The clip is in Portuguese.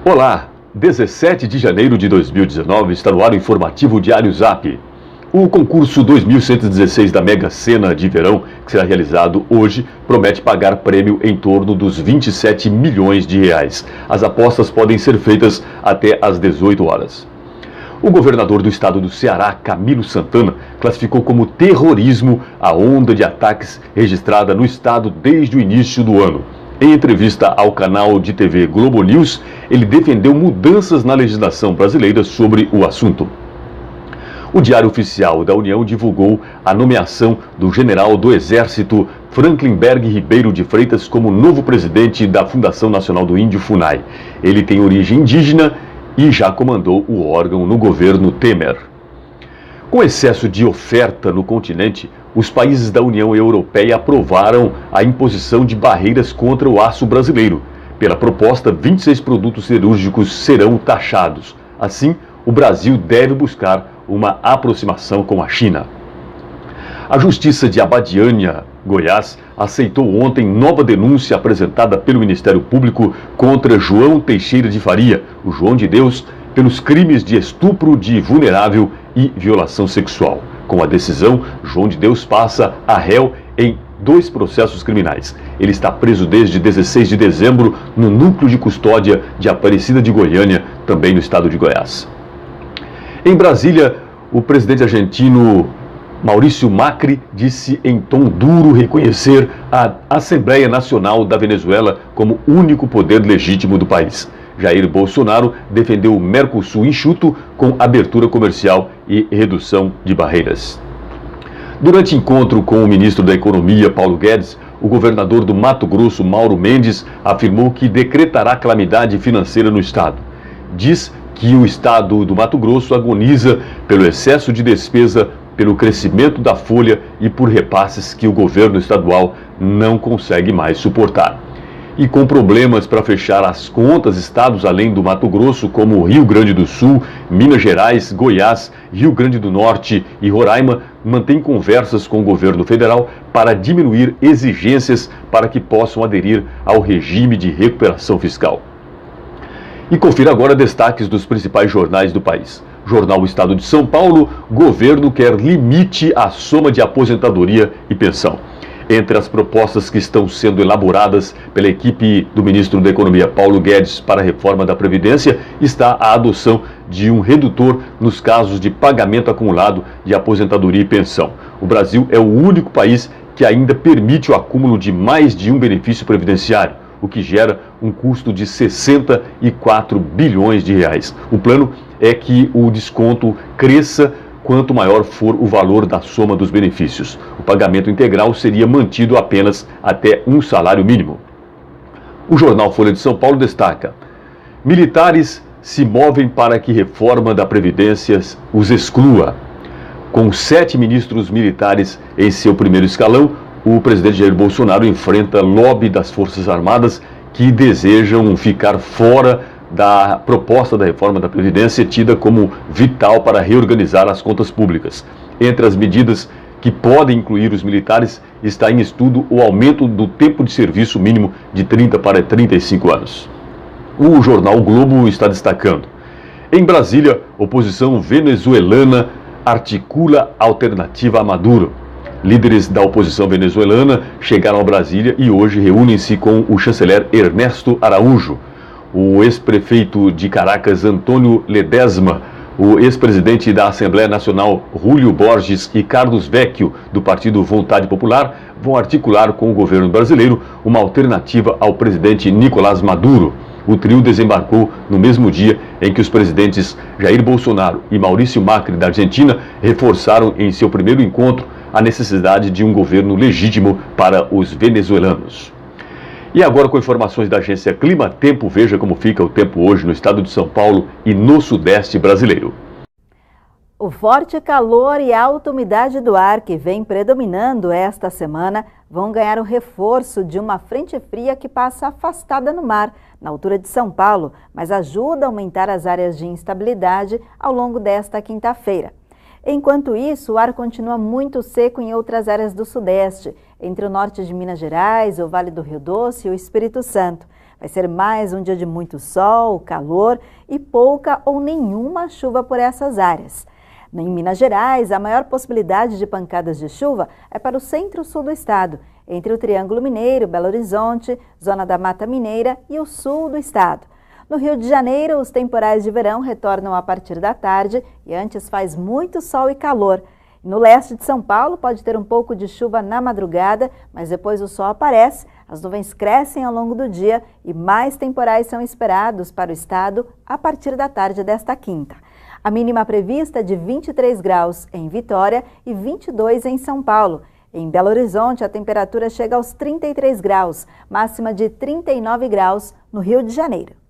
Olá, 17 de janeiro de 2019 está no ar o informativo Diário Zap. O concurso 2116 da Mega Sena de verão, que será realizado hoje, promete pagar prêmio em torno dos 27 milhões de reais. As apostas podem ser feitas até às 18 horas. O governador do estado do Ceará, Camilo Santana, classificou como terrorismo a onda de ataques registrada no estado desde o início do ano. Em entrevista ao canal de TV Globo News, ele defendeu mudanças na legislação brasileira sobre o assunto. O Diário Oficial da União divulgou a nomeação do general do Exército Franklin Berg Ribeiro de Freitas como novo presidente da Fundação Nacional do Índio, FUNAI. Ele tem origem indígena e já comandou o órgão no governo Temer. Com excesso de oferta no continente, os países da União Europeia aprovaram a imposição de barreiras contra o aço brasileiro. Pela proposta, 26 produtos cirúrgicos serão taxados. Assim, o Brasil deve buscar uma aproximação com a China. A Justiça de Abadiânia, Goiás, aceitou ontem nova denúncia apresentada pelo Ministério Público contra João Teixeira de Faria, o João de Deus, pelos crimes de estupro de vulnerável e violação sexual. Com a decisão, João de Deus passa a réu em 2 processos criminais. Ele está preso desde 16 de dezembro no Núcleo de Custódia de Aparecida de Goiânia, também no estado de Goiás. Em Brasília, o presidente argentino Maurício Macri disse em tom duro reconhecer a Assembleia Nacional da Venezuela como único poder legítimo do país. Jair Bolsonaro defendeu o Mercosul enxuto com abertura comercial e redução de barreiras. Durante encontro com o ministro da Economia, Paulo Guedes, o governador do Mato Grosso, Mauro Mendes, afirmou que decretará calamidade financeira no estado. Diz que o estado do Mato Grosso agoniza pelo excesso de despesa, pelo crescimento da folha e por repasses que o governo estadual não consegue mais suportar. E com problemas para fechar as contas, estados além do Mato Grosso, como Rio Grande do Sul, Minas Gerais, Goiás, Rio Grande do Norte e Roraima, mantêm conversas com o governo federal para diminuir exigências para que possam aderir ao regime de recuperação fiscal. E confira agora destaques dos principais jornais do país. Jornal Estado de São Paulo, governo quer limite à soma de aposentadoria e pensão. Entre as propostas que estão sendo elaboradas pela equipe do ministro da Economia, Paulo Guedes, para a reforma da Previdência, está a adoção de um redutor nos casos de pagamento acumulado de aposentadoria e pensão. O Brasil é o único país que ainda permite o acúmulo de mais de um benefício previdenciário, o que gera um custo de 64 bilhões de reais. O plano é que o desconto cresça quanto maior for o valor da soma dos benefícios. O pagamento integral seria mantido apenas até um salário mínimo. O jornal Folha de São Paulo destaca: militares se movem para que reforma da Previdência os exclua. Com 7 ministros militares em seu primeiro escalão, o presidente Jair Bolsonaro enfrenta lobby das Forças Armadas que desejam ficar fora da proposta da reforma da Previdência, tida como vital para reorganizar as contas públicas. Entre as medidas que podem incluir os militares, está em estudo o aumento do tempo de serviço mínimo de 30 para 35 anos. O jornal Globo está destacando: em Brasília, oposição venezuelana articula alternativa a Maduro. Líderes da oposição venezuelana chegaram a Brasília e hoje reúnem-se com o chanceler Ernesto Araújo, o ex-prefeito de Caracas, Antônio Ledesma, o ex-presidente da Assembleia Nacional, Júlio Borges, e Carlos Vecchio, do Partido Vontade Popular, vão articular com o governo brasileiro uma alternativa ao presidente Nicolás Maduro. O trio desembarcou no mesmo dia em que os presidentes Jair Bolsonaro e Maurício Macri, da Argentina, reforçaram em seu primeiro encontro a necessidade de um governo legítimo para os venezuelanos. E agora, com informações da agência Clima Tempo, veja como fica o tempo hoje no estado de São Paulo e no sudeste brasileiro. O forte calor e alta umidade do ar que vem predominando esta semana vão ganhar o reforço de uma frente fria que passa afastada no mar, na altura de São Paulo, mas ajuda a aumentar as áreas de instabilidade ao longo desta quinta-feira. Enquanto isso, o ar continua muito seco em outras áreas do sudeste, entre o norte de Minas Gerais, o Vale do Rio Doce e o Espírito Santo. Vai Vai ser mais um dia de muito sol, calor e pouca ou nenhuma chuva por essas áreas. Em Minas Gerais, a maior possibilidade de pancadas de chuva é para o centro-sul do estado, entre o Triângulo Mineiro, Belo Horizonte, Zona da Mata Mineira e o sul do estado. No Rio de Janeiro, os temporais de verão retornam a partir da tarde e antes faz muito sol e calor. No leste de São Paulo pode ter um pouco de chuva na madrugada, mas depois o sol aparece, as nuvens crescem ao longo do dia e mais temporais são esperados para o estado a partir da tarde desta quinta. A mínima prevista é de 23 graus em Vitória e 22 em São Paulo. Em Belo Horizonte, a temperatura chega aos 33 graus, máxima de 39 graus no Rio de Janeiro.